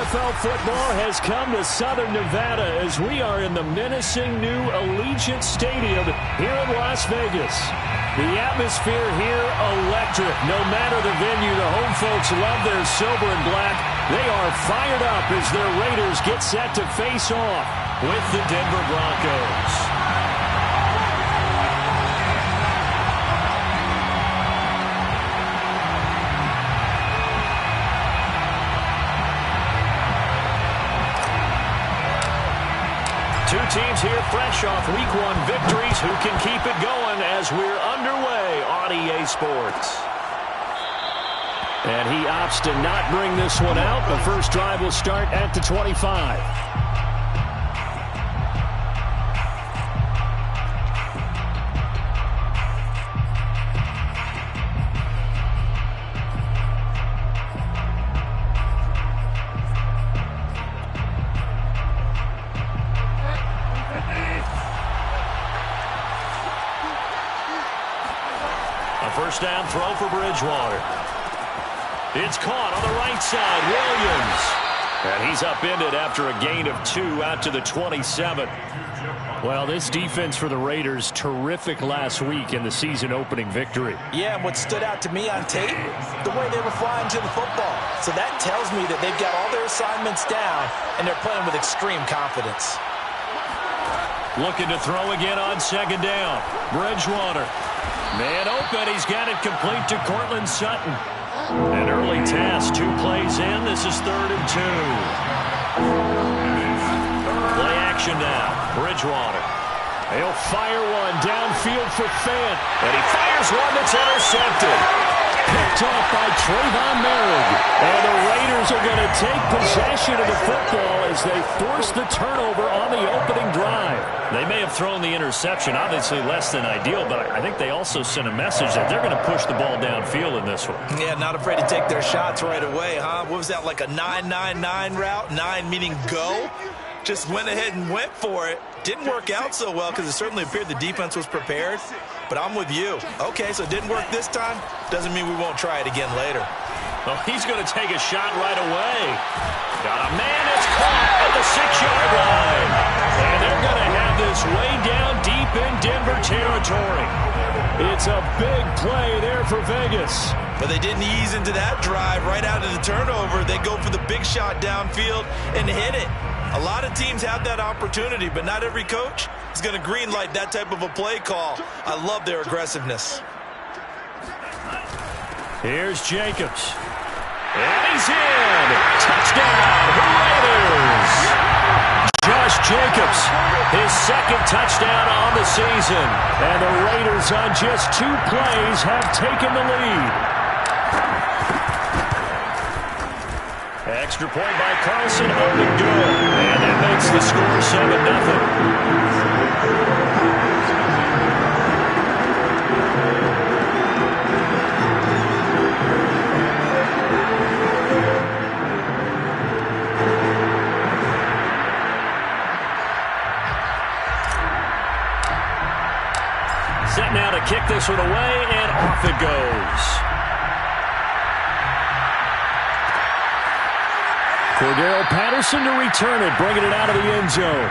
NFL football has come to Southern Nevada as we are in the menacing new Allegiant Stadium here in Las Vegas. The atmosphere here electric. No matter the venue, the home folks love their silver and black. They are fired up as their Raiders get set to face off with the Denver Broncos. Two teams here fresh off Week 1 victories. Who can keep it going as we're underway on EA Sports? And he opts to not bring this one out. The first drive will start at the 25. First down throw for Bridgewater. It's caught on the right side. Williams. And he's upended after a gain of 2 out to the 27. Well, this defense for the Raiders, terrific last week in the season-opening victory. Yeah, and what stood out to me on tape, the way they were flying to the football. So that tells me that they've got all their assignments down, and they're playing with extreme confidence. Looking to throw again on second down. Bridgewater. Man open. He's got it complete to Cortland Sutton. An early task. 2 plays in. This is 3rd and 2. Play action now. Bridgewater. He'll fire one downfield for Fant. And he fires one that's intercepted. Picked off by Trayvon Merrick. And the Raiders are going to take possession of the football as they force the turnover on the opening drive. They may have thrown the interception, obviously less than ideal, but I think they also sent a message that they're going to push the ball downfield in this one. Yeah, not afraid to take their shots right away, huh? What was that, like a 9-9-9 route? 9 meaning go? Just went ahead and went for it. Didn't work out so well because it certainly appeared the defense was prepared. But I'm with you. Okay, so it didn't work this time. Doesn't mean we won't try it again later. Well, he's going to take a shot right away. Got a man that's caught at the 6-yard line. And they're going to have this way down deep in Denver territory. It's a big play there for Vegas. But they didn't ease into that drive right out of the turnover. They go for the big shot downfield and hit it. A lot of teams have that opportunity, but not every coach is going to greenlight that type of a play call. I love their aggressiveness. Here's Jacobs. And he's in. Touchdown, Raiders. Josh Jacobs, his 2nd touchdown on the season. And the Raiders on just 2 plays have taken the lead. Extra point by Carlson, up and good. And that makes the score 7-0. Set now to kick this one away, and off it goes. Cordero Patterson to return it, bringing it out of the end zone.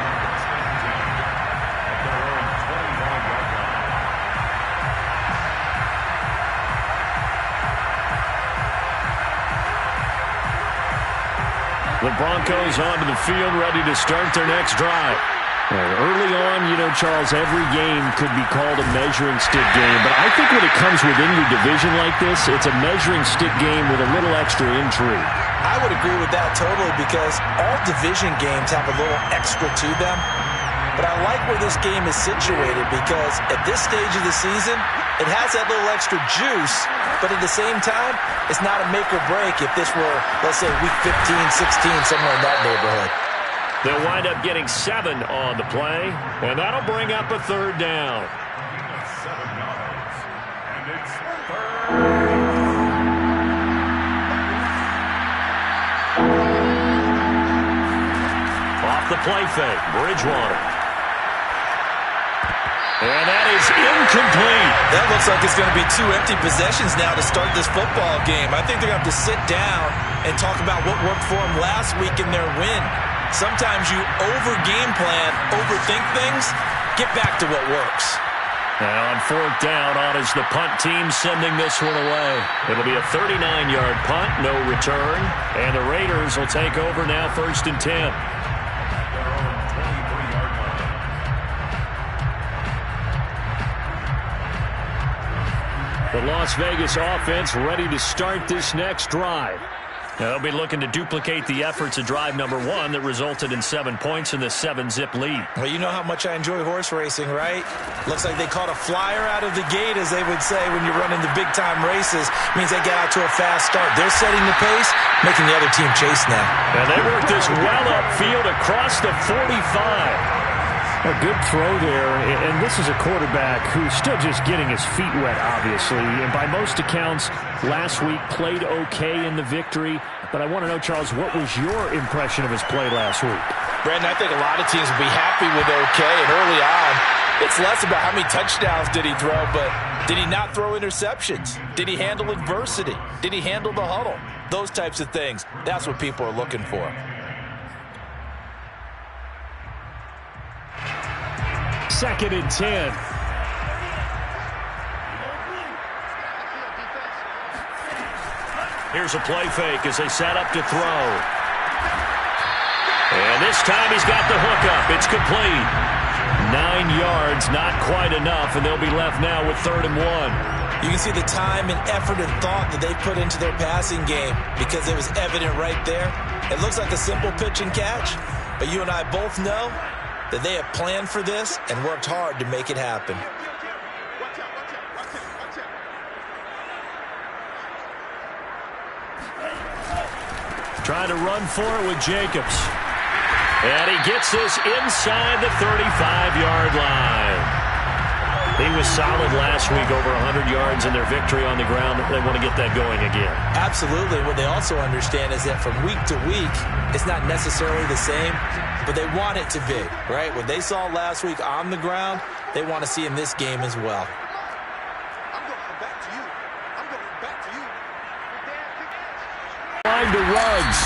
The Broncos onto the field, ready to start their next drive. Early on, you know, Charles, every game could be called a measuring stick game. But I think when it comes within your division like this, it's a measuring stick game with a little extra intrigue. I would agree with that totally because all division games have a little extra to them. But I like where this game is situated because at this stage of the season, it has that little extra juice. But at the same time, it's not a make or break if this were, let's say, week 15, 16, somewhere in that neighborhood. They'll wind up getting 7 on the play, and that'll bring up a 3rd down. 7 yards, and it's 3rd. Off the play fake, Bridgewater. And that is incomplete. That looks like it's going to be 2 empty possessions now to start this football game. I think they're going to have to sit down and talk about what worked for them last week in their win. Sometimes you over-game plan, overthink things, get back to what works. Now on 4th down, on is the punt team sending this one away. It'll be a 39-yard punt, no return. And the Raiders will take over now 1st and 10. The Las Vegas offense ready to start this next drive. Now, they'll be looking to duplicate the efforts of drive number 1 that resulted in 7 points in the 7-zip lead. Well, you know how much I enjoy horse racing, right? Looks like they caught a flyer out of the gate, as they would say when you're running the big-time races. Means they get out to a fast start. They're setting the pace, making the other team chase now. And they work this well upfield across the 45. A good throw there, and this is a quarterback who's still just getting his feet wet, obviously. And by most accounts, last week played okay in the victory. But I want to know, Charles, what was your impression of his play last week? Brandon, I think a lot of teams will be happy with okay, and early on, it's less about how many touchdowns did he throw, but did he not throw interceptions? Did he handle adversity? Did he handle the huddle? Those types of things. That's what people are looking for. 2nd and 10. Here's a play fake as they set up to throw. And this time he's got the hook up. It's complete. 9 yards, not quite enough, and they'll be left now with 3rd and 1. You can see the time and effort and thought that they put into their passing game because it was evident right there. It looks like a simple pitch and catch, but you and I both know that they have planned for this and worked hard to make it happen. Trying to run for it with Jacobs. And he gets this inside the 35-yard line. He was solid last week, over 100 yards in their victory on the ground. They want to get that going again. Absolutely. What they also understand is that from week to week, it's not necessarily the same, but they want it to be, right? What they saw last week on the ground, they want to see in this game as well. Line to Ruggs.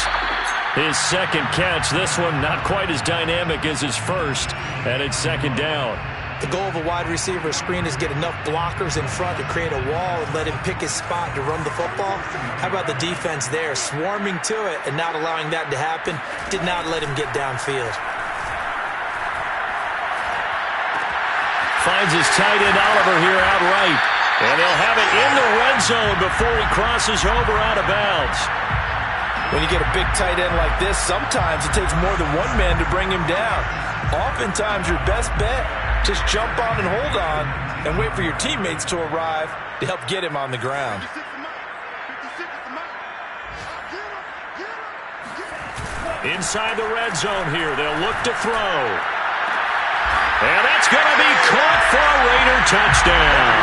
His 2nd catch. This one not quite as dynamic as his first, and it's 2nd down. The goal of a wide receiver screen is get enough blockers in front to create a wall and let him pick his spot to run the football. How about the defense there, swarming to it and not allowing that to happen? Did not let him get downfield. Finds his tight end Oliver here outright. And they'll have it in the red zone before he crosses over out of bounds. When you get a big tight end like this, sometimes it takes more than one man to bring him down. Oftentimes your best bet, just jump on and hold on and wait for your teammates to arrive to help get him on the ground. Inside the red zone here, they'll look to throw. And that's going to be caught for a Raider touchdown.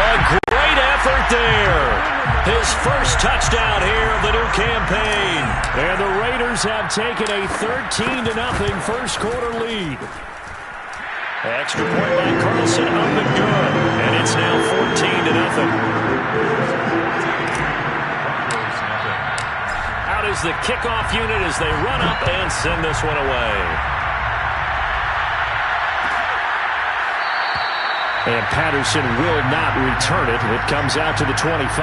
A great effort there. His first touchdown here of the new campaign. And the Raiders have taken a 13-0 first quarter lead. Extra point by Carlson up and good. And it's now 14-0. Out is the kickoff unit as they run up and send this one away. And Patterson will not return it. It comes out to the 25.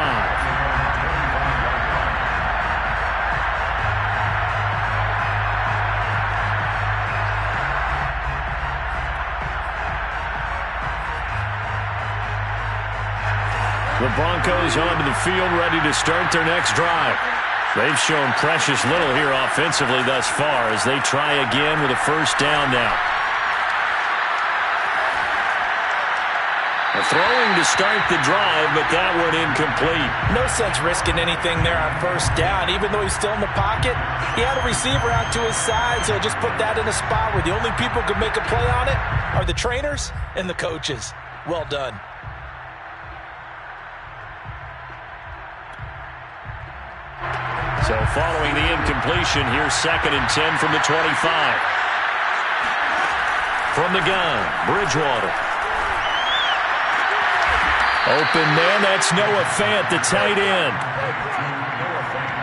The Broncos onto the field, ready to start their next drive. They've shown precious little here offensively thus far as they try again with a first down now. Throwing to start the drive, but that one incomplete. No sense risking anything there on first down. Even though he's still in the pocket, he had a receiver out to his side, so just put that in a spot where the only people who can make a play on it are the trainers and the coaches. Well done. So following the incompletion, here's 2nd and 10 from the 25. From the gun, Bridgewater. Open man, that's Noah Fant, the tight end.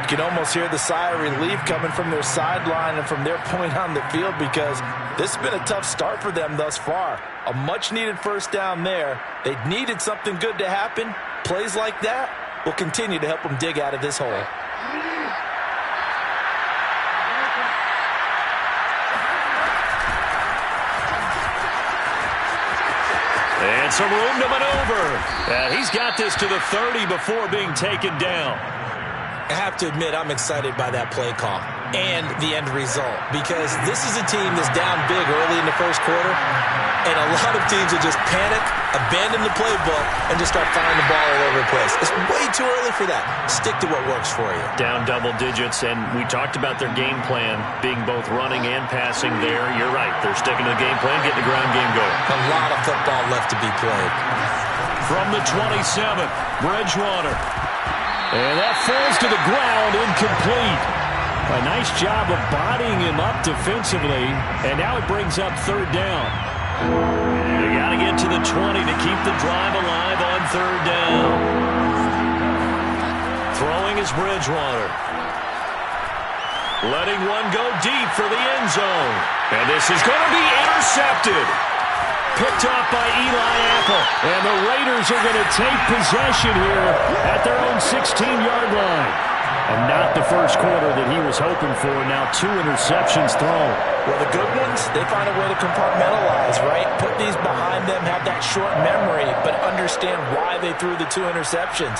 You can almost hear the sigh of relief coming from their sideline and from their point on the field, because this has been a tough start for them thus far. A much-needed first down there. They needed something good to happen. Plays like that will continue to help them dig out of this hole. And some room to maneuver. And he's got this to the 30 before being taken down. I have to admit, I'm excited by that play call and the end result, because this is a team that's down big early in the first quarter, and a lot of teams will just panic, abandon the playbook, and just start firing the ball all over the place. It's way too early for that. Stick to what works for you. Down double digits, and we talked about their game plan being both running and passing there. You're right. They're sticking to the game plan, getting the ground game going. A lot of football left to be played. From the 27th, Bridgewater. And that falls to the ground, incomplete. A nice job of bodying him up defensively, and now it brings up third down. They got to get to the 20 to keep the drive alive on third down. Throwing is Bridgewater. Letting one go deep for the end zone. And this is going to be intercepted. Picked off by Eli Apple. And the Raiders are going to take possession here at their own 16-yard line. And not the first quarter that he was hoping for. Now 2 interceptions thrown. Well, the good ones, they find a way to compartmentalize, right? Put these behind them, have that short memory, but understand why they threw the 2 interceptions.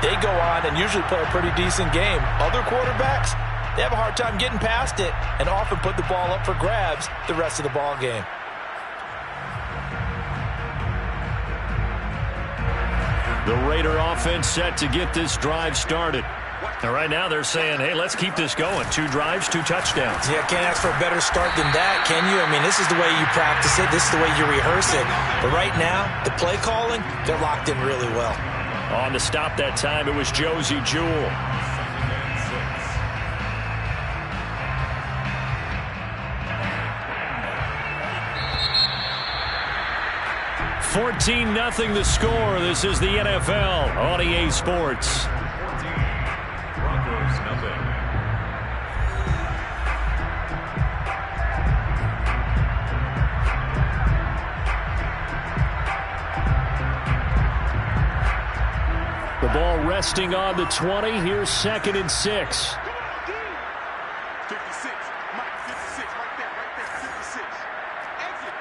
They go on and usually play a pretty decent game. Other quarterbacks, they have a hard time getting past it and often put the ball up for grabs the rest of the ball game. The Raider offense set to get this drive started. And right now they're saying, hey, let's keep this going. 2 drives, 2 touchdowns. Yeah, can't ask for a better start than that, can you? I mean, this is the way you practice it. This is the way you rehearse it. But right now, the play calling, they're locked in really well. On to stop that time, it was Josie Jewell. $14-0 the score. This is the NFL on EA Sports. Broncos, nothing. The ball resting on the 20. Here's 2nd and 6. 56. Mike, 56. Right there. 56. Exit.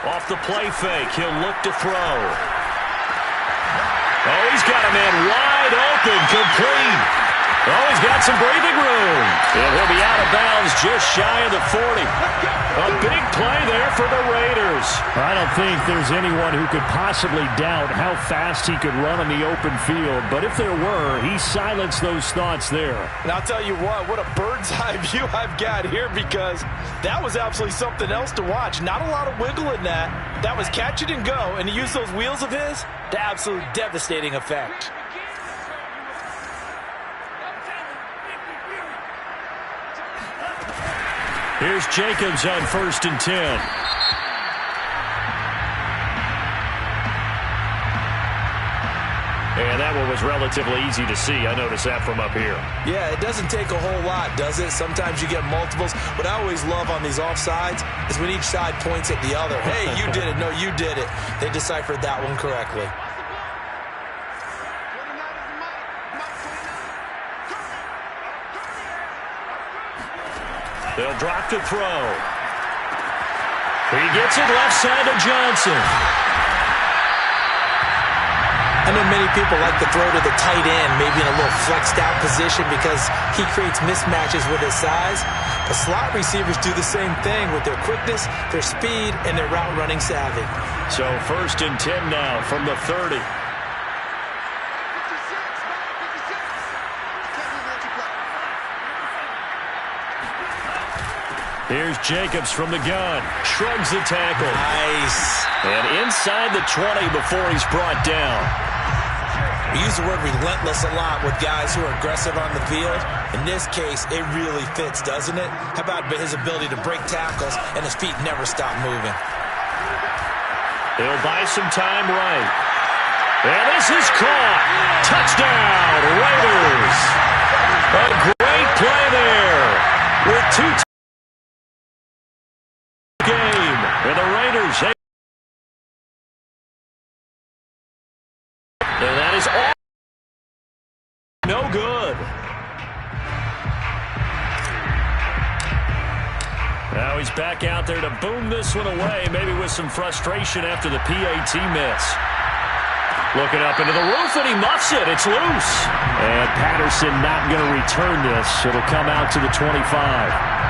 Off the play fake, he'll look to throw. Oh, he's got a man wide open, complete. Oh, he's got some breathing room. And he'll be out of bounds just shy of the 40. A big play there for the Raiders. I don't think there's anyone who could possibly doubt how fast he could run on the open field. But if there were, he silenced those thoughts there. And I'll tell you what a bird's eye view I've got here, because that was absolutely something else to watch. Not a lot of wiggle in that. That was catch it and go. And he used those wheels of his to absolute devastating effect. Here's Jacobs on 1st and 10. And that one was relatively easy to see. I noticed that from up here. Yeah, it doesn't take a whole lot, does it? Sometimes you get multiples. What I always love on these offsides is when each side points at the other. Hey, you did it. No, you did it. They deciphered that one correctly. They'll drop to throw. He gets it left side to Johnson. I know many people like to throw to the tight end, maybe in a little flexed out position, because he creates mismatches with his size. But slot receivers do the same thing with their quickness, their speed, and their route running savvy. So 1st and 10 now from the 30. Here's Jacobs from the gun. Shrugs the tackle. Nice. And inside the 20 before he's brought down. We use the word relentless a lot with guys who are aggressive on the field. In this case, it really fits, doesn't it? How about his ability to break tackles and his feet never stop moving? He'll buy some time right. And this is caught. Touchdown, Raiders. A great play there with 2 game. And the Raiders. And that is all. No good. Now he's back out there to boom this one away, maybe with some frustration after the PAT miss. Looking up into the roof, and he muffs it. It's loose. And Patterson not going to return this. It'll come out to the 25.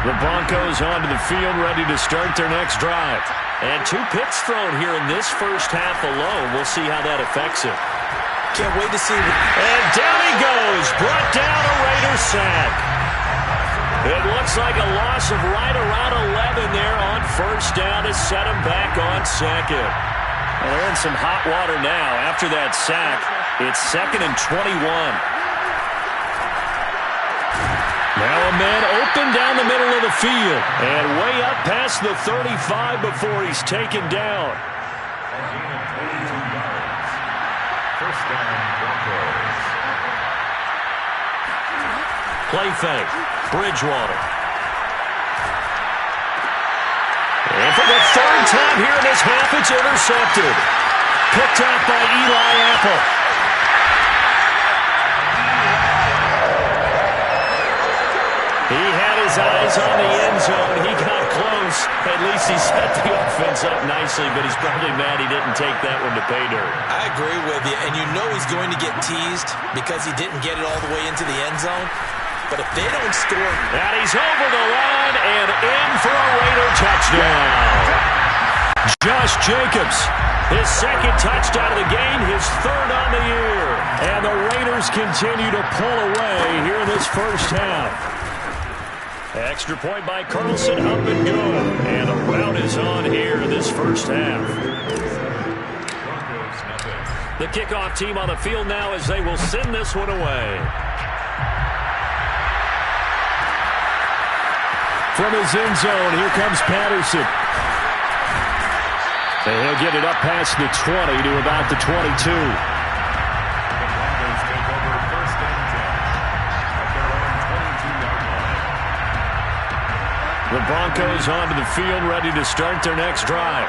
The Broncos onto the field, ready to start their next drive. And 2 picks thrown here in this first half alone. We'll see how that affects it. Can't wait to see. And down he goes. Brought down a Raider sack. It looks like a loss of right around 11 there on first down to set him back on second. Well, they're in some hot water now. After that sack, it's 2nd and 21. Now a man open down the middle of the field and way up past the 35 before he's taken down. First down, Broncos. Play fake. Bridgewater. And for the 3rd time here in this half, it's intercepted. Picked out by Eli Apple. He had his eyes on the end zone. He got close. At least he set the offense up nicely, but he's probably mad he didn't take that one to pay dirt. I agree with you, and you know he's going to get teased because he didn't get it all the way into the end zone. But if they don't score... And he's over the line and in for a Raider touchdown. Josh Jacobs, his 2nd touchdown of the game, his 3rd on the year. And the Raiders continue to pull away here in this first half. Extra point by Carlson, up and good. And the rout is on here in this first half. The kickoff team on the field now as they will send this one away. From his end zone, here comes Patterson. And he'll get it up past the 20 to about the 22. The Broncos onto the field, ready to start their next drive.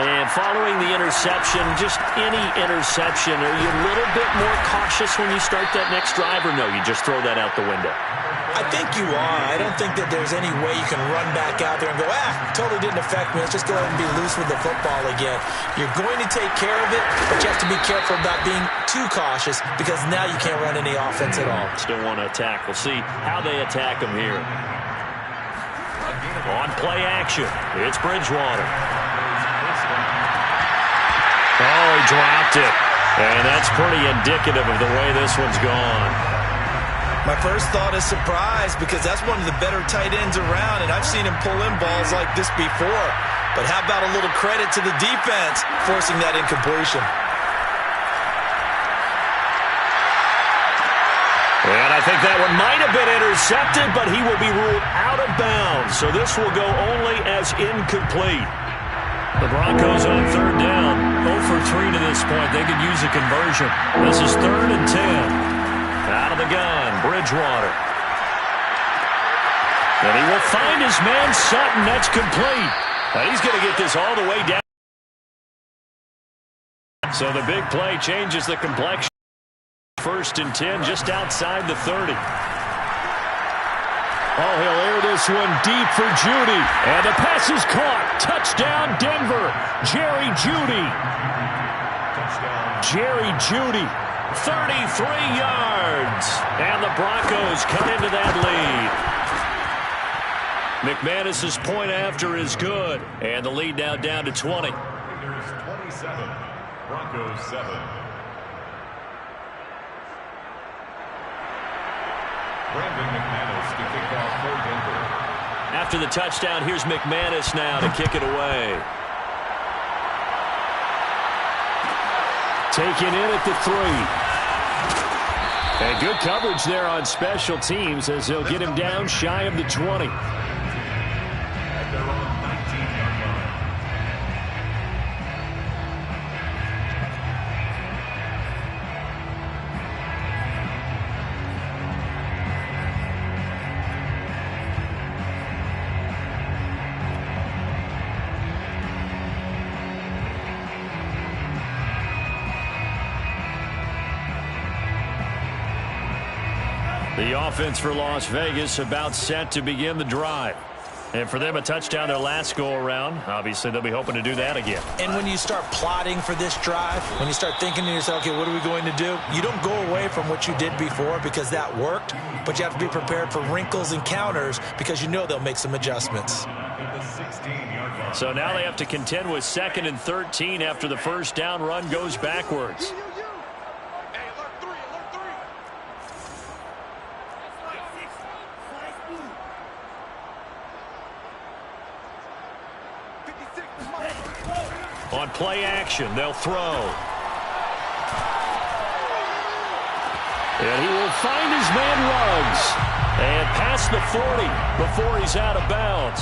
And following the interception, just any interception, are you a little bit more cautious when you start that next drive, or no, you just throw that out the window? I think you are. I don't think that there's any way you can run back out there and go, totally didn't affect me. Let's just go ahead and be loose with the football again. You're going to take care of it, but you have to be careful about being too cautious because now you can't run any offense at all. Still want to attack. We'll see how they attack him here. On play action, it's Bridgewater. Oh, he dropped it. And that's pretty indicative of the way this one's gone. My first thought is surprise because that's one of the better tight ends around, and I've seen him pull in balls like this before. But how about a little credit to the defense forcing that incompletion? And I think that one might have been intercepted, but he will be ruled out of bounds. So this will go only as incomplete. The Broncos on 3rd down. 0 for 3 to this point. They could use a conversion. This is 3rd and 10. Out of the gun, Bridgewater. And he will find his man Sutton. That's complete. Now he's going to get this all the way down. So the big play changes the complexion. 1st and 10, just outside the 30. Oh, he'll air this one deep for Jeudy. And the pass is caught. Touchdown, Denver. Jerry Jeudy. Jerry Jeudy. 33 yards. And the Broncos cut into that lead. McManus's point after is good. And the lead now down to 20. Raiders 27, Broncos 7. After the touchdown, here's McManus now to kick it away. Taken in at the 3. And good coverage there on special teams as they'll get him down shy of the 20. The offense for Las Vegas about set to begin the drive. And for them, a touchdown their last go-around. Obviously, they'll be hoping to do that again. And when you start plotting for this drive, when you start thinking to yourself, okay, what are we going to do? You don't go away from what you did before because that worked, but you have to be prepared for wrinkles and counters because you know they'll make some adjustments. So now they have to contend with 2nd and 13 after the first down run goes backwards. On play action, they'll throw. And he will find his man Ruggs. And past the 40 before he's out of bounds.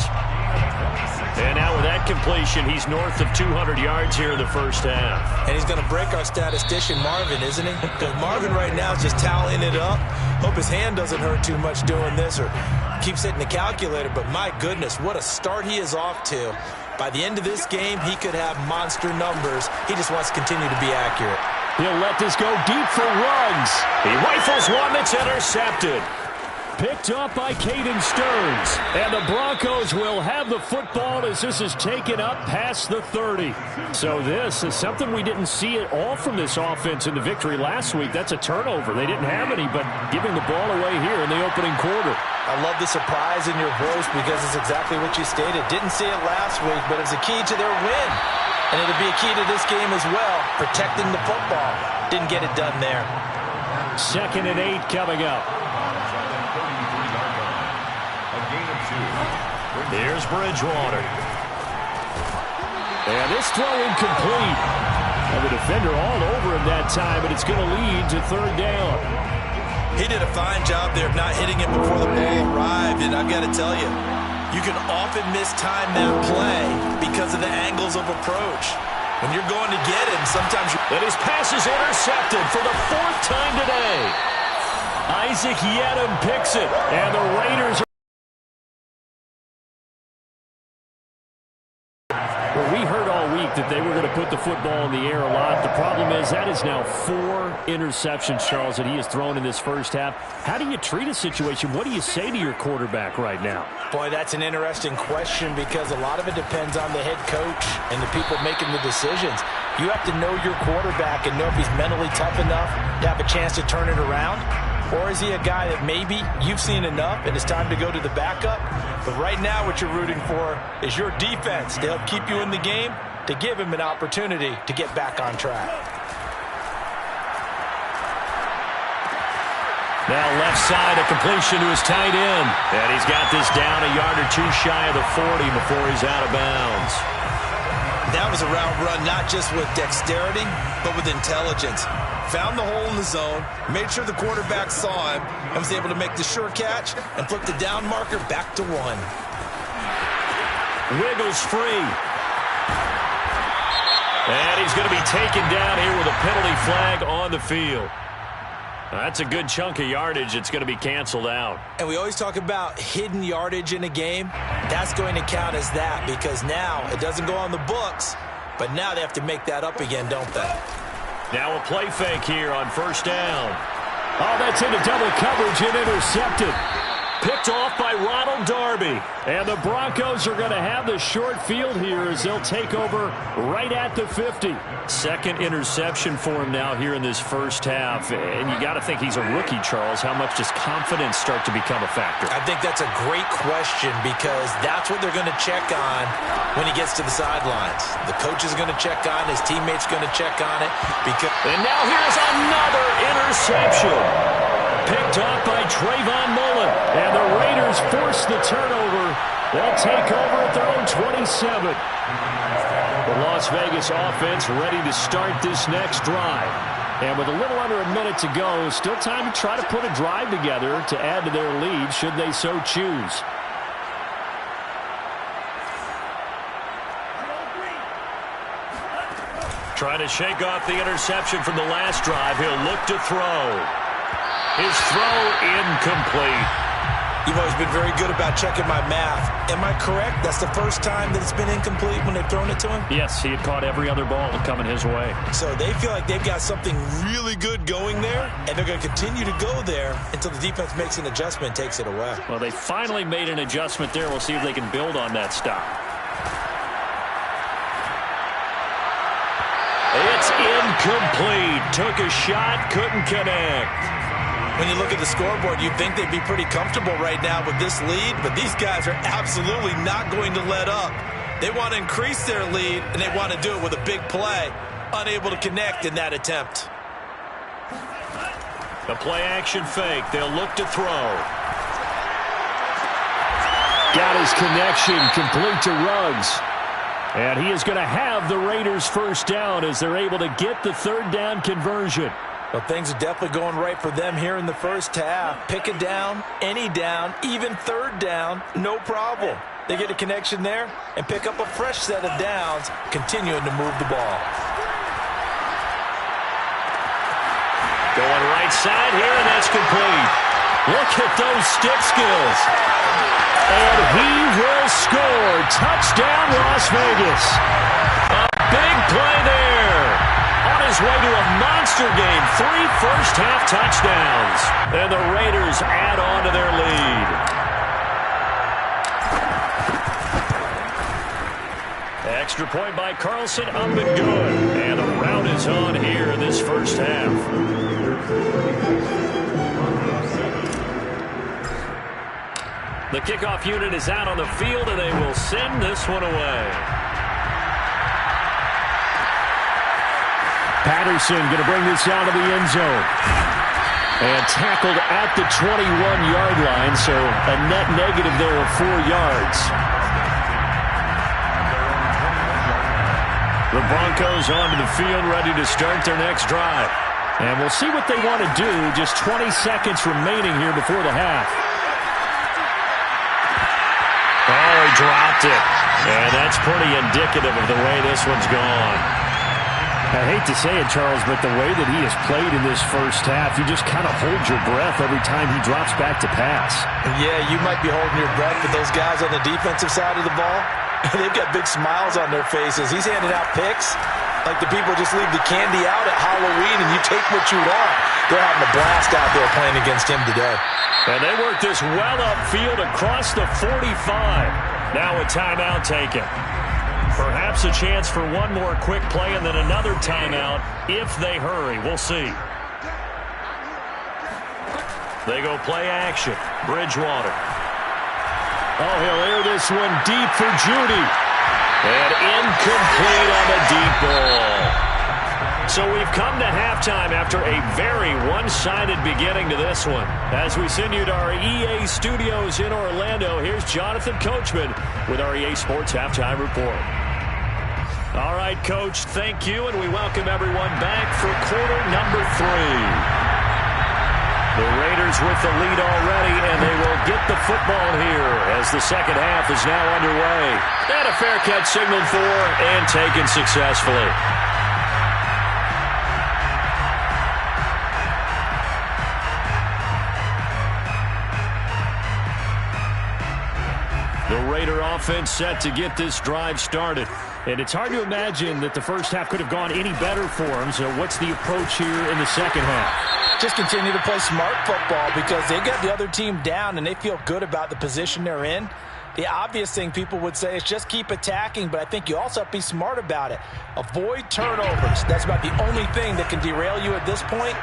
And now with that completion, he's north of 200 yards here in the first half. And he's going to break our statistician Marvin, isn't he? Because Marvin right now is just tallying it up. Hope his hand doesn't hurt too much doing this or keeps hitting the calculator. But my goodness, what a start he is off to. By the end of this game, he could have monster numbers. He just wants to continue to be accurate. He'll let this go deep for Ruggs. He rifles one that's intercepted. Picked up by Caden Stearns. And the Broncos will have the football as this is taken up past the 30. So this is something we didn't see at all from this offense in the victory last week. That's a turnover. They didn't have any, but giving the ball away here in the opening quarter. I love the surprise in your voice because it's exactly what you stated. Didn't see it last week, but it was a key to their win. And it'll be a key to this game as well, protecting the football. Didn't get it done there. 2nd and 8 coming up. Here's Bridgewater. And this throw incomplete. And the defender all over him that time, but it's going to lead to 3rd down. He did a fine job there of not hitting it before the ball arrived, and I've got to tell you, you can often mistime that play because of the angles of approach. When you're going to get him, sometimes And his pass is intercepted for the 4th time today. Isaac Yedem picks it, and the Raiders are... Well, we heard all week that they were going to put the football in the air a lot. The problem is that is now 4 interceptions, Charles, that he has thrown in this first half. How do you treat a situation? What do you say to your quarterback right now? Boy, that's an interesting question because a lot of it depends on the head coach and the people making the decisions. You have to know your quarterback and know if he's mentally tough enough to have a chance to turn it around. Or is he a guy that maybe you've seen enough and it's time to go to the backup? But right now what you're rooting for is your defense to help keep you in the game, to give him an opportunity to get back on track. Now left side, a completion to his tight end. And he's got this down a yard or two shy of the 40 before he's out of bounds. That was a route run not just with dexterity, but with intelligence. Found the hole in the zone, made sure the quarterback saw him, and was able to make the sure catch and flip the down marker back to 1. Wiggles free. And he's going to be taken down here with a penalty flag on the field. That's a good chunk of yardage. It's going to be canceled out. And we always talk about hidden yardage in a game. That's going to count as that because now it doesn't go on the books, but now they have to make that up again, don't they? Now a play fake here on 1st down. Oh, that's into double coverage and intercepted. Picked off by Ronald Darby. And the Broncos are going to have the short field here as they'll take over right at the 50. 2nd interception for him now here in this first half. And you got to think he's a rookie, Charles. How much does confidence start to become a factor? I think that's a great question because that's what they're going to check on when he gets to the sidelines. The coach is going to check on, his teammates going to check on it. And now here's another interception. Picked off by Trayvon Mullen. And the Raiders force the turnover. They'll take over at their own 27. The Las Vegas offense ready to start this next drive. And with a little under a minute to go, still time to try to put a drive together to add to their lead should they so choose. Trying to shake off the interception from the last drive. He'll look to throw. His throw incomplete. You've always been very good about checking my math. Am I correct? That's the first time that it's been incomplete when they've thrown it to him? Yes, he had caught every other ball coming his way. So they feel like they've got something really good going there, and they're going to continue to go there until the defense makes an adjustment and takes it away. Well, they finally made an adjustment there. We'll see if they can build on that stop. It's incomplete. Took a shot, couldn't connect. When you look at the scoreboard, you'd think they'd be pretty comfortable right now with this lead, but these guys are absolutely not going to let up. They want to increase their lead, and they want to do it with a big play. Unable to connect in that attempt. The play-action fake. They'll look to throw. Got his connection complete to Ruggs. And he is going to have the Raiders first down as they're able to get the third down conversion. Well, things are definitely going right for them here in the first half. Pick a down, any down, even third down, no problem. They get a connection there and pick up a fresh set of downs, continuing to move the ball. Going right side here, and that's complete. Look at those stick skills. And he will score. Touchdown, Las Vegas. A big play there. On his way to a monster game. 3 first-half touchdowns. And the Raiders add on to their lead. Extra point by Carlson, up and good. And the rout is on here in this first half. The kickoff unit is out on the field, and they will send this one away. Patterson going to bring this out of the end zone. And tackled at the 21-yard line, so a net negative there of 4 yards. The Broncos onto the field, ready to start their next drive. And we'll see what they want to do. Just 20 seconds remaining here before the half. Oh, he dropped it. And that's pretty indicative of the way this one's gone. I hate to say it, Charles, but the way that he has played in this first half, you just kind of hold your breath every time he drops back to pass. Yeah, you might be holding your breath, but those guys on the defensive side of the ball, they've got big smiles on their faces. He's handing out picks like the people just leave the candy out at Halloween and you take what you want. They're having a blast out there playing against him today. And they work this well upfield across the 45. Now a timeout taken. Perhaps a chance for one more quick play and then another timeout if they hurry. We'll see. They go play action. Bridgewater. Oh, he'll air this one deep for Judy. And incomplete on the deep ball. So we've come to halftime after a very one-sided beginning to this one. As we send you to our EA studios in Orlando, here's Jonathan Coachman with our EA Sports Halftime Report. All right, Coach, thank you, and we welcome everyone back for quarter number 3. The Raiders with the lead already, and they will get the football here as the second half is now underway. And a fair catch signaled for and taken successfully. The Raider offense set to get this drive started. And it's hard to imagine that the first half could have gone any better for them. So what's the approach here in the second half? Just continue to play smart football because they got the other team down and they feel good about the position they're in. The obvious thing people would say is just keep attacking, but I think you also have to be smart about it. Avoid turnovers. That's about the only thing that can derail you at this point.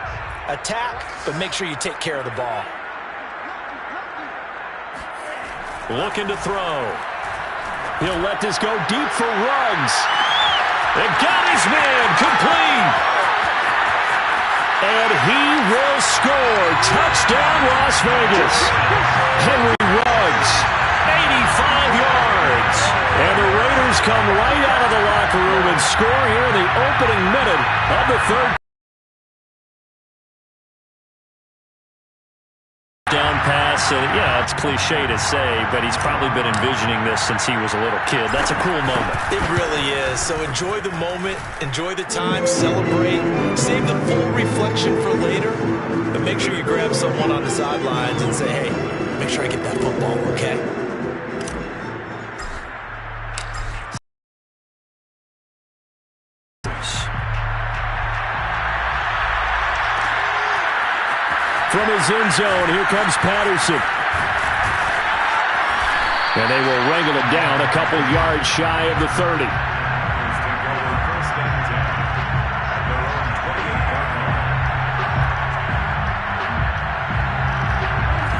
Attack, but make sure you take care of the ball. Looking to throw. He'll let this go deep for Ruggs. And got his man complete. And he will score. Touchdown, Las Vegas. Henry Ruggs, 85 yards. And the Raiders come right out of the locker room and score here in the opening minute of the third. Down pass, and yeah, it's cliche to say, but he's probably been envisioning this since he was a little kid. That's a cool moment. It really is. So enjoy the moment, enjoy the time, celebrate, save the full reflection for later, but make sure you grab someone on the sidelines and say, hey, make sure I get that football, okay? From his end zone, here comes Patterson. And they will wrangle it down a couple yards shy of the 30.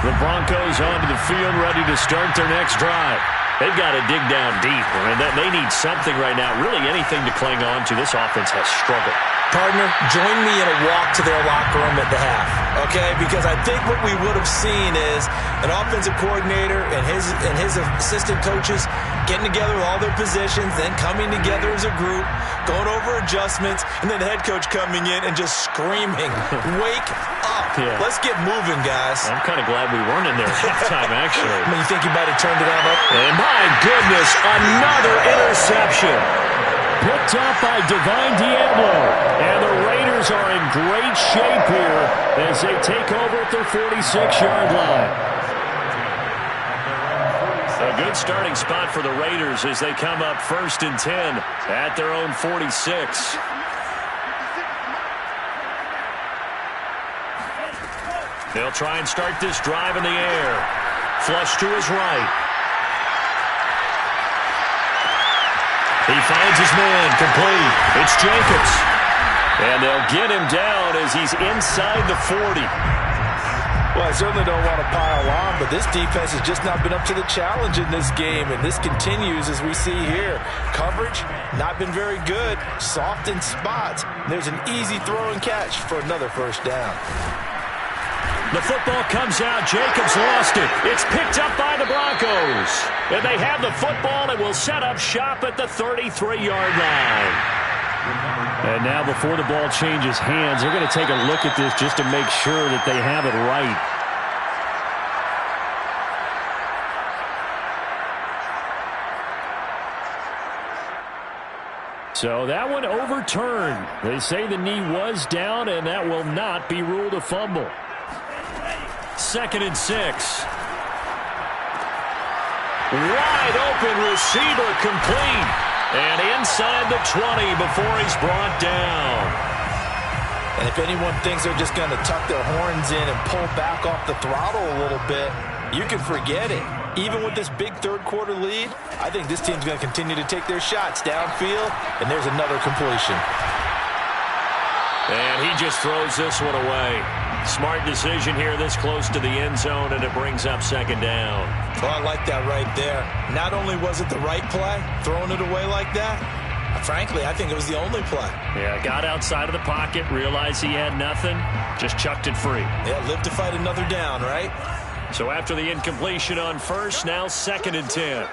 The Broncos onto the field, ready to start their next drive. They've got to dig down deep, and they need something right now, really anything to cling on to. This offense has struggled. Partner, join me in a walk to their locker room at the half, okay? Because I think what we would have seen is an offensive coordinator and his assistant coaches getting together with all their positions, then coming together as a group, going over adjustments, and then the head coach coming in and just screaming, wake up. Yeah. Let's get moving, guys. I'm kind of glad we weren't in there at halftime, actually. I mean, you think you might have turned it on up? And my goodness, another interception. Picked up by Divine Diablo. And the Raiders are in great shape here as they take over at their 46-yard line. A good starting spot for the Raiders as they come up 1st and 10 at their own 46. They'll try and start this drive in the air. Flush to his right. He finds his man, complete. It's Jacobs. And they'll get him down as he's inside the 40. Well, I certainly don't want to pile on, but this defense has just not been up to the challenge in this game, and this continues as we see here. Coverage, not been very good. Soft in spots. There's an easy throw and catch for another first down. The football comes out. Jacobs lost it. It's picked up by the Broncos. And they have the football and will set up shop at the 33-yard line. And now before the ball changes hands, they're going to take a look at this just to make sure that they have it right. So that one overturned. They say the knee was down, and that will not be ruled a fumble. 2nd and 6. Wide open receiver complete. And inside the 20 before he's brought down. And if anyone thinks they're just going to tuck their horns in and pull back off the throttle a little bit, you can forget it. Even with this big third-quarter lead, I think this team's going to continue to take their shots downfield, and there's another completion. And he just throws this one away. Smart decision here this close to the end zone, and it brings up 2nd down. Well, I like that right there. Not only was it the right play, throwing it away like that, frankly, I think it was the only play. Yeah, got outside of the pocket, realized he had nothing, just chucked it free. Yeah, live to fight another down, right? So after the incompletion on first, now 2nd and 10.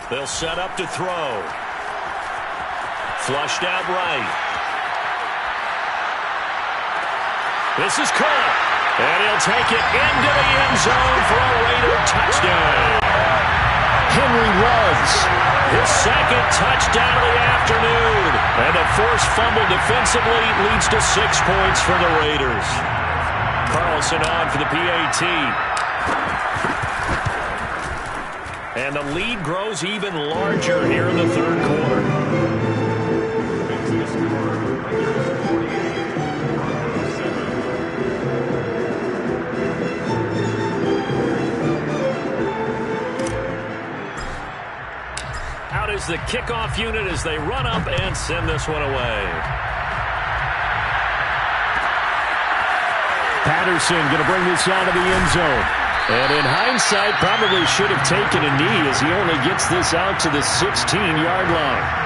They'll set up to throw. Flushed out right. This is caught. And he'll take it into the end zone for a Raider touchdown. Henry Ruggs, his 2nd touchdown of the afternoon. And a forced fumble defensively leads to 6 points for the Raiders. Carlson on for the PAT. And the lead grows even larger here in the third quarter. Out is the kickoff unit as they run up and send this one away. Patterson going to bring this out of the end zone. And in hindsight, probably should have taken a knee as he only gets this out to the 16-yard line.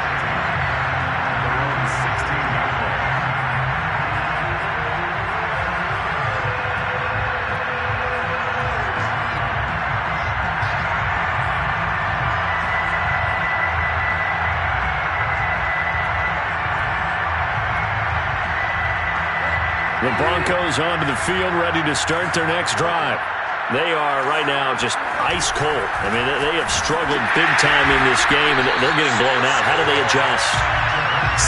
The Broncos onto the field, ready to start their next drive. They are right now just ice cold. I mean, they have struggled big time in this game, and they're getting blown out. How do they adjust?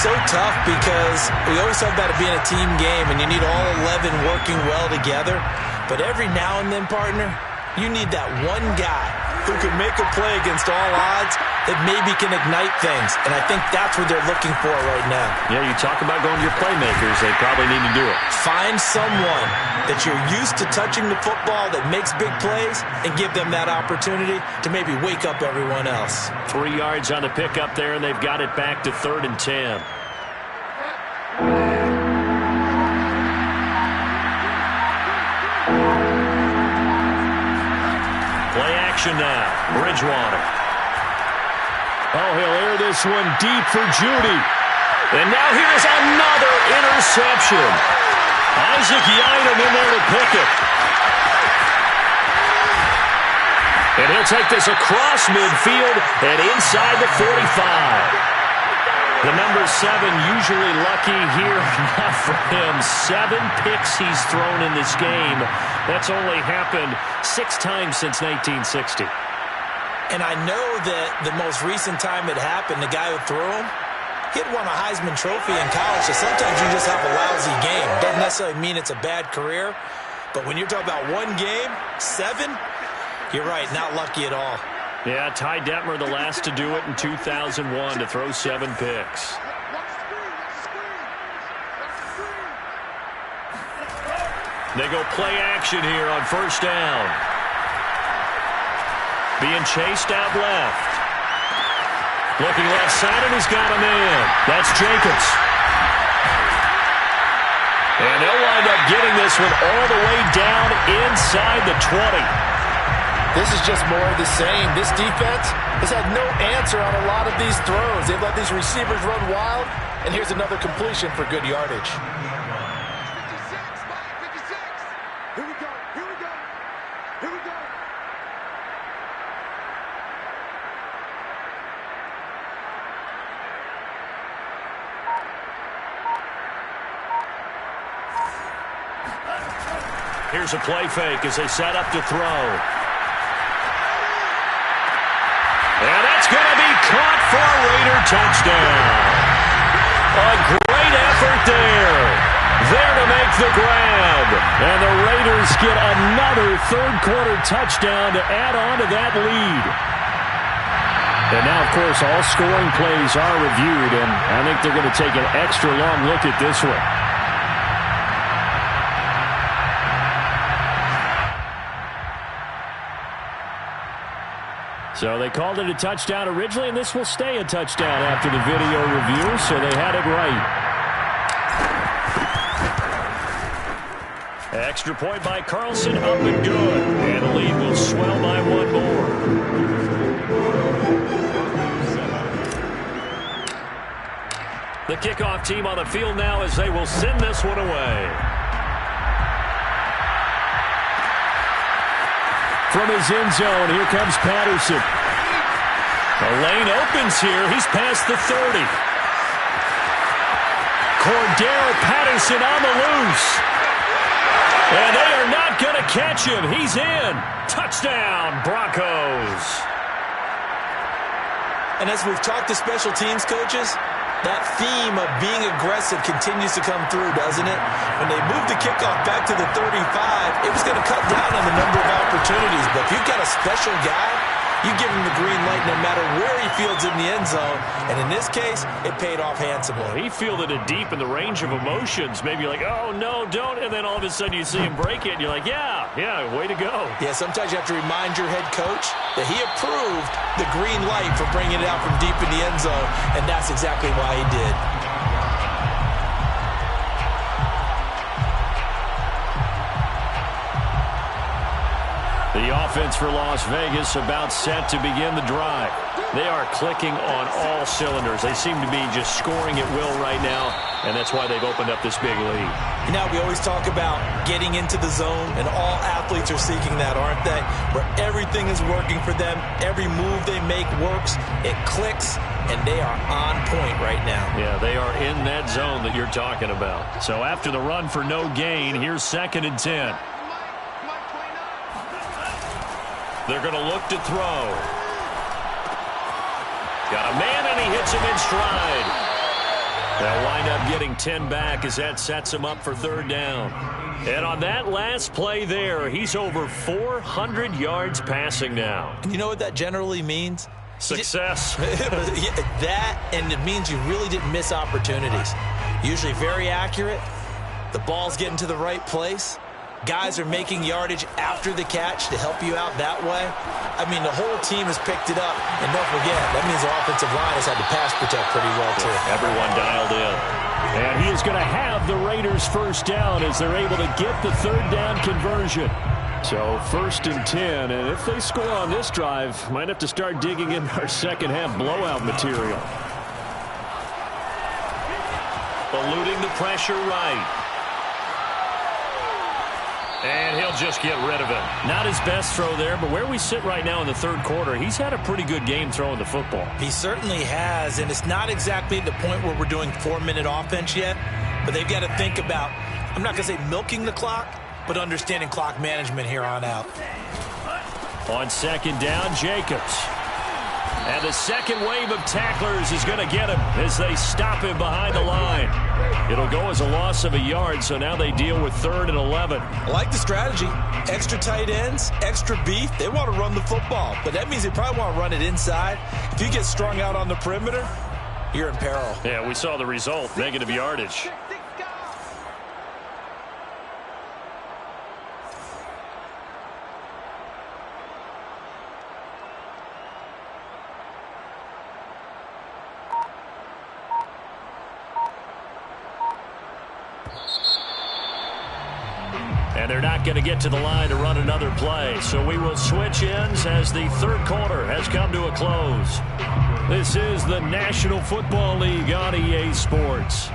So tough because we always talk about it being a team game, and you need all 11 working well together. But every now and then, partner, you need that one guy who can make a play against all odds that maybe can ignite things. And I think that's what they're looking for right now. Yeah, you talk about going to your playmakers. They probably need to do it. Find someone that you're used to touching the football that makes big plays and give them that opportunity to maybe wake up everyone else. 3 yards on the pickup there, and they've got it back to 3rd and 10. Play action now. Bridgewater. Oh, he'll air this one deep for Judy. And now here's another interception. Isaac Yiadom in there to pick it. And he'll take this across midfield and inside the 45. The number 7 usually lucky here, not for him. 7 picks he's thrown in this game. That's only happened 6 times since 1960. And I know that the most recent time it happened, the guy who threw him, he had won a Heisman Trophy in college, so sometimes you just have a lousy game. Doesn't necessarily mean it's a bad career, but when you're talking about one game, 7, you're right, not lucky at all. Yeah, Ty Detmer, the last to do it in 2001, to throw 7 picks. They go play action here on 1st down. Being chased out left. Looking left side, and he's got a man. That's Jacobs. And they'll wind up getting this one all the way down inside the 20. This is just more of the same. This defense has had no answer on a lot of these throws. They've let these receivers run wild, and here's another completion for good yardage. 56, 56. Here we go, here we go, here we go. Here's a play fake as they set up to throw. And that's going to be caught for a Raider touchdown. A great effort there. There to make the grab. And the Raiders get another third-quarter touchdown to add on to that lead. And now, of course, all scoring plays are reviewed, and I think they're going to take an extra long look at this one. So they called it a touchdown originally, and this will stay a touchdown after the video review, so they had it right. Extra point by Carlson, up and good. And the lead will swell by 1 more. The kickoff team on the field now as they will send this one away. From his end zone, here comes Patterson. The lane opens here. He's past the 30. Cordero Patterson on the loose. And they are not going to catch him. He's in. Touchdown, Broncos. And as we've talked to special teams coaches, that theme of being aggressive continues to come through, doesn't it? When they moved the kickoff back to the 35, it was going to cut down on the number of opportunities. But if you've got a special guy, you give him the green light no matter where he fields in the end zone. And in this case, it paid off handsomely. He fielded it deep in the range of emotions. Maybe you're like, oh, no, don't. And then all of a sudden you see him break it, and you're like, yeah, way to go. Yeah, sometimes you have to remind your head coach that he approved the green light for bringing it out from deep in the end zone, and that's exactly why he did. The offense for Las Vegas about set to begin the drive. They are clicking on all cylinders. They seem to be just scoring at will right now, and that's why they've opened up this big lead. You know, we always talk about getting into the zone, and all athletes are seeking that, aren't they? Where everything is working for them. Every move they make works. It clicks, and they are on point right now. Yeah, they are in that zone that you're talking about. So after the run for no gain, here's 2nd and 10. They're going to look to throw. Got a man, and he hits him in stride. They'll wind up getting 10 back as that sets him up for 3rd down. And on that last play there, he's over 400 yards passing now. You know what that generally means? Success. That, and it means you really didn't miss opportunities. Usually very accurate. The ball's getting to the right place. Guys are making yardage after the catch to help you out that way. I mean, the whole team has picked it up. And don't forget, that means the offensive line has had to pass protect pretty well, too. Everyone dialed in. And he is going to have the Raiders 1st down as they're able to get the 3rd down conversion. So 1st and 10, and if they score on this drive, might have to start digging in our second half blowout material. Eluding the pressure right. And he'll just get rid of it. Not his best throw there, but where we sit right now in the 3rd quarter, he's had a pretty good game throwing the football. He certainly has, and it's not exactly the point where we're doing 4-minute offense yet, but they've got to think about, I'm not going to say milking the clock, but understanding clock management here on out. On 2nd down, Jacobs. And the second wave of tacklers is going to get him as they stop him behind the line. It'll go as a loss of a yard, so now they deal with 3rd and 11. I like the strategy. Extra tight ends, extra beef. They want to run the football, but that means they probably want to run it inside. If you get strung out on the perimeter, you're in peril. Yeah, we saw the result, negative yardage. And they're not going to get to the line to run another play. So we will switch ends as the 3rd quarter has come to a close. This is the National Football League on EA Sports.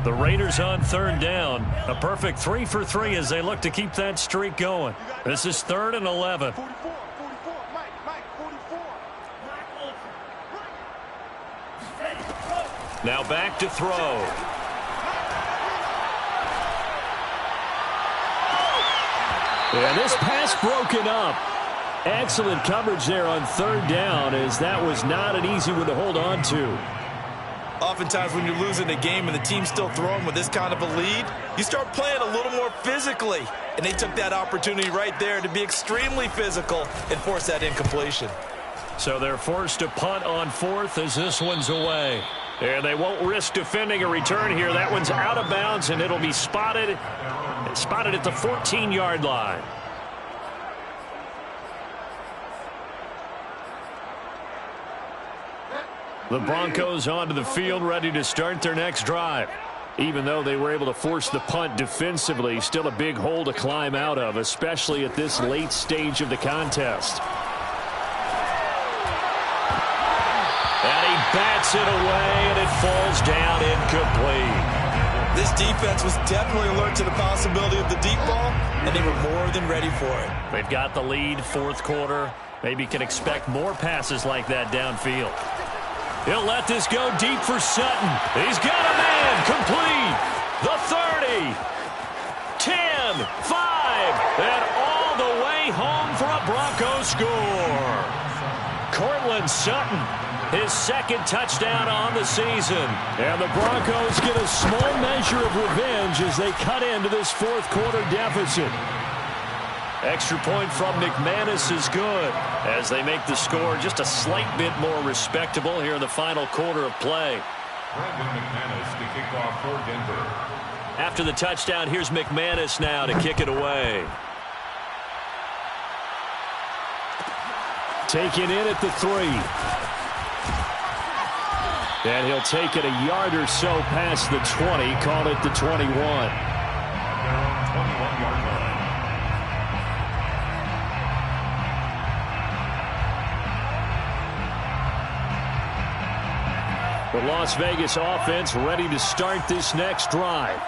The Raiders on 3rd down. A perfect 3 for 3 as they look to keep that streak going. This is 3rd and 11. 44, Mike, 44. Now back to throw. Yeah, this pass broken up. Excellent coverage there on 3rd down, as that was not an easy one to hold on to. Oftentimes when you're losing a game and the team's still throwing with this kind of a lead, you start playing a little more physically. And they took that opportunity right there to be extremely physical and force that incompletion. So they're forced to punt on 4th as this one's away. And they won't risk defending a return here. That one's out of bounds, and it'll be spotted at the 14-yard line. The Broncos onto the field, ready to start their next drive. Even though they were able to force the punt defensively, still a big hole to climb out of, especially at this late stage of the contest. And he bats it away, and it falls down incomplete. This defense was definitely alert to the possibility of the deep ball, and they were more than ready for it. They've got the lead, 4th quarter. Maybe can expect more passes like that downfield. He'll let this go deep for Sutton. He's got a man complete. The 30, 10, 5, and all the way home for a Broncos score. Courtland Sutton, his 2nd touchdown on the season. And the Broncos get a small measure of revenge as they cut into this 4th quarter deficit. Extra point from McManus is good as they make the score just a slight bit more respectable here in the final quarter of play. McManus to kick off for Denver. After the touchdown, here's McManus now to kick it away. Taken in at the 3. And he'll take it a yard or so past the 20, call it the 21. 21-yard line. The Las Vegas offense ready to start this next drive.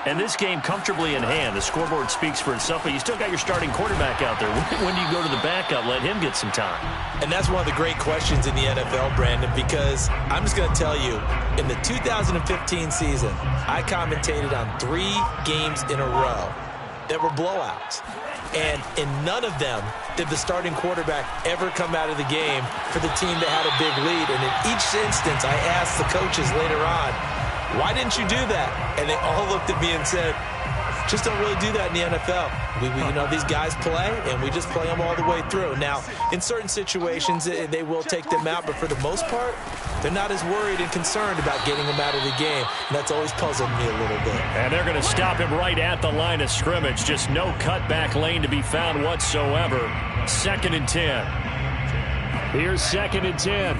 And this game comfortably in hand. The scoreboard speaks for itself, but you still got your starting quarterback out there. When do you go to the backup? Let him get some time. And that's one of the great questions in the NFL, Brandon, because I'm just going to tell you, in the 2015 season, I commentated on 3 games in a row that were blowouts. And in none of them did the starting quarterback ever come out of the game for the team that had a big lead. And in each instance, I asked the coaches later on, why didn't you do that? And they all looked at me and said, just don't really do that in the NFL. You know, these guys play, and we just play them all the way through. Now, in certain situations, they will take them out, but for the most part, they're not as worried and concerned about getting them out of the game. And that's always puzzled me a little bit. And they're going to stop him right at the line of scrimmage. Just no cutback lane to be found whatsoever. 2nd and 10. Here's 2nd and 10.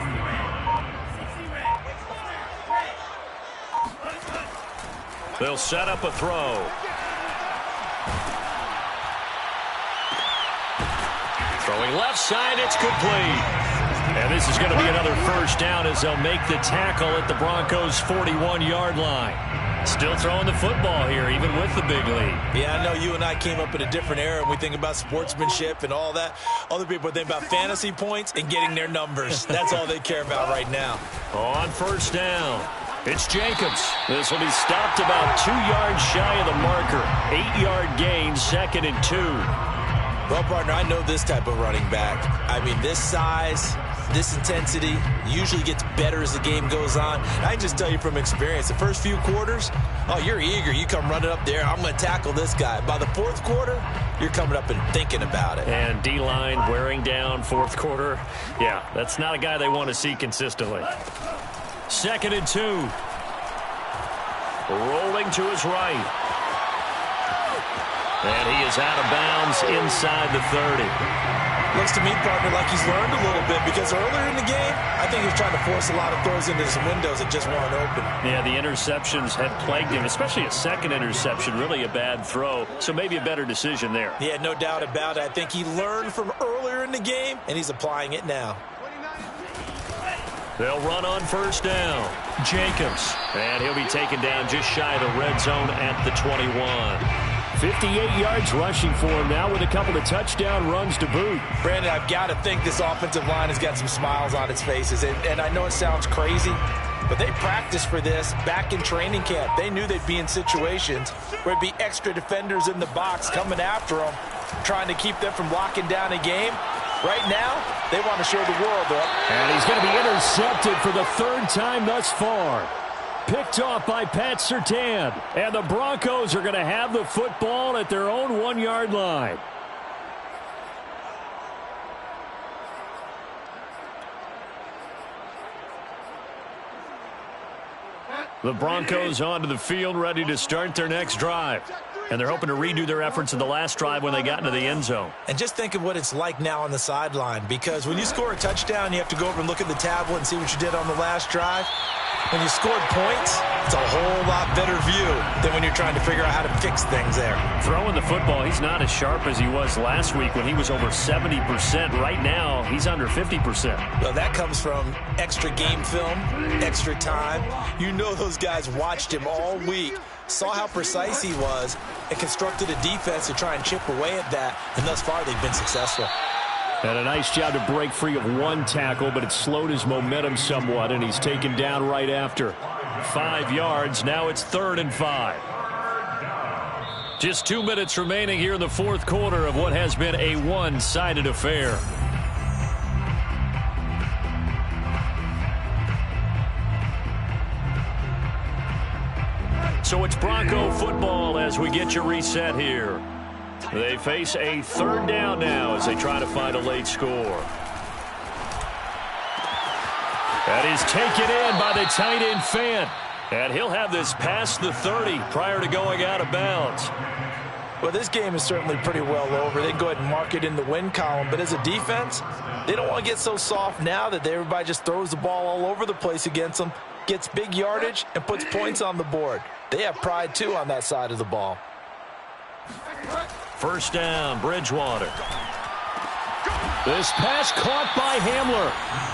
They'll set up a throw. Throwing left side, it's complete. And this is going to be another first down as they'll make the tackle at the Broncos' 41-yard line. Still throwing the football here, even with the big lead. Yeah, I know you and I came up in a different era, and we think about sportsmanship and all that. Other people think about fantasy points and getting their numbers. That's all they care about right now. On first down, it's Jacobs. This will be stopped about 2 yards shy of the marker. 8-yard gain, 2nd and 2. Well, partner, I know this type of running back. I mean, this size, this intensity usually gets better as the game goes on. I can just tell you from experience, the first few quarters, oh, you're eager. You come running up there, I'm going to tackle this guy. By the 4th quarter, you're coming up and thinking about it. And D-line wearing down 4th quarter. Yeah, that's not a guy they want to see consistently. 2nd and 2. Rolling to his right. And he is out of bounds inside the 30. Looks to me, partner, like he's learned a little bit, because earlier in the game, I think he was trying to force a lot of throws into some windows that just weren't open. Yeah, the interceptions had plagued him, especially a second interception, really a bad throw. So maybe a better decision there. Yeah, no doubt about it. I think he learned from earlier in the game, and he's applying it now. They'll run on first down. Jacobs. And he'll be taken down just shy of the red zone at the 21. 58 yards rushing for him now with a couple of touchdown runs to boot. Brandon, I've got to think this offensive line has got some smiles on its faces. And I know it sounds crazy, but they practiced for this back in training camp. They knew they'd be in situations where it'd be extra defenders in the box coming after them, trying to keep them from locking down a game. Right now, they want to show the world up. And he's going to be intercepted for the 3rd time thus far. Picked off by Pat Surtain. And the Broncos are going to have the football at their own 1-yard line. The Broncos onto the field, ready to start their next drive. And they're hoping to redo their efforts in the last drive when they got into the end zone. And just think of what it's like now on the sideline, because when you score a touchdown, you have to go over and look at the tablet and see what you did on the last drive. When you scored points, it's a whole lot better view than when you're trying to figure out how to fix things there. Throwing the football, he's not as sharp as he was last week when he was over 70%. Right now, he's under 50%. Well, that comes from extra game film, extra time. You know those guys watched him all week, saw how precise he was, and constructed a defense to try and chip away at that, and thus far they've been successful. And a nice job to break free of one tackle, but it slowed his momentum somewhat, and he's taken down right after. 5 yards. Now it's 3rd and 5. Just 2 minutes remaining here in the 4th quarter of what has been a one-sided affair. So it's Bronco football as we get you reset here. They face a 3rd down now as they try to find a late score. That is taken in by the tight end Fant. And he'll have this past the 30 prior to going out of bounds. Well, this game is certainly pretty well over. They can go ahead and mark it in the win column. But as a defense, they don't want to get so soft now that everybody just throws the ball all over the place against them, gets big yardage, and puts points on the board. They have pride, too, on that side of the ball. First down, Bridgewater. This pass caught by Hamler.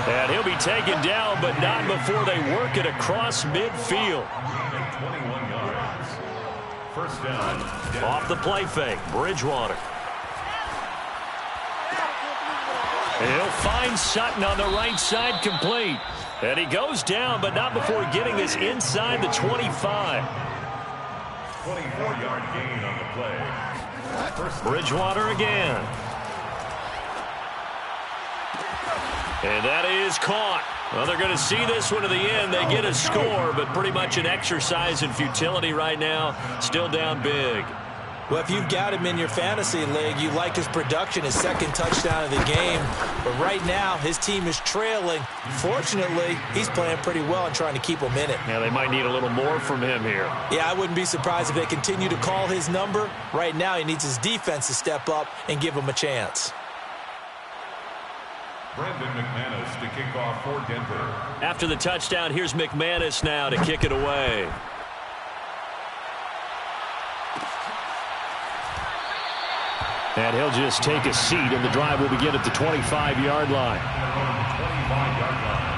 And he'll be taken down, but not before they work it across midfield. 21 yards. First down. Off the play fake, Bridgewater. He'll find Sutton on the right side, complete. And he goes down, but not before getting this inside the 25. 24-yard gain on the play. Bridgewater again. And that is caught. Well, they're going to see this one to the end. They get a score, but pretty much an exercise in futility right now. Still down big. Well, if you've got him in your fantasy league, you like his production, his second touchdown of the game. But right now, his team is trailing. Fortunately, he's playing pretty well and trying to keep them in it. Yeah, they might need a little more from him here. Yeah, I wouldn't be surprised if they continue to call his number. Right now, he needs his defense to step up and give him a chance. Brandon McManus to kick off for Denver. After the touchdown, here's McManus now to kick it away. And he'll just take a seat, and the drive will begin at the 25-yard line. 25-yard line.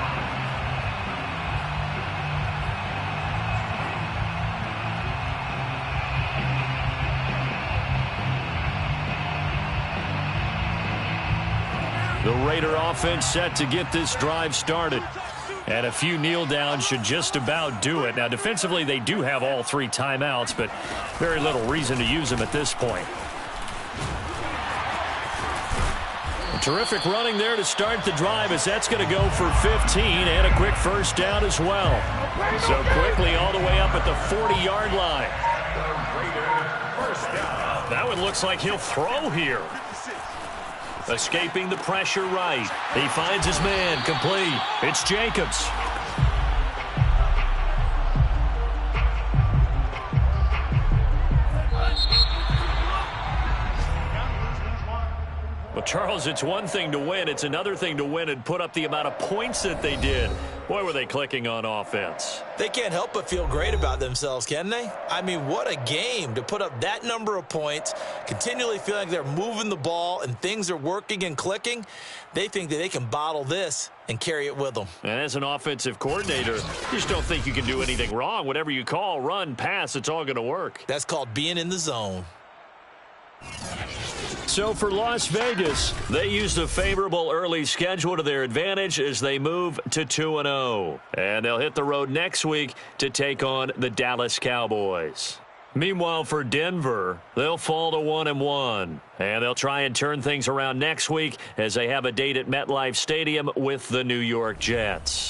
The Raider offense set to get this drive started. And a few kneel downs should just about do it. Now, defensively, they do have all three timeouts, but very little reason to use them at this point. Terrific running there to start the drive, as that's going to go for 15 and a quick first down as well. So quickly all the way up at the 40-yard line. That one looks like he'll throw here. Escaping the pressure right. He finds his man, complete. It's Jacobs. Well, Charles, it's one thing to win. It's another thing to win and put up the amount of points that they did. Boy, were they clicking on offense. They can't help but feel great about themselves, can they? I mean, what a game to put up that number of points, continually feeling like they're moving the ball and things are working and clicking. They think that they can bottle this and carry it with them. And as an offensive coordinator, you just don't think you can do anything wrong. Whatever you call, run, pass, it's all going to work. That's called being in the zone. So for Las Vegas, they used a favorable early schedule to their advantage as they move to 2-0. And they'll hit the road next week to take on the Dallas Cowboys. Meanwhile, for Denver, they'll fall to 1-1. And they'll try and turn things around next week as they have a date at MetLife Stadium with the New York Jets.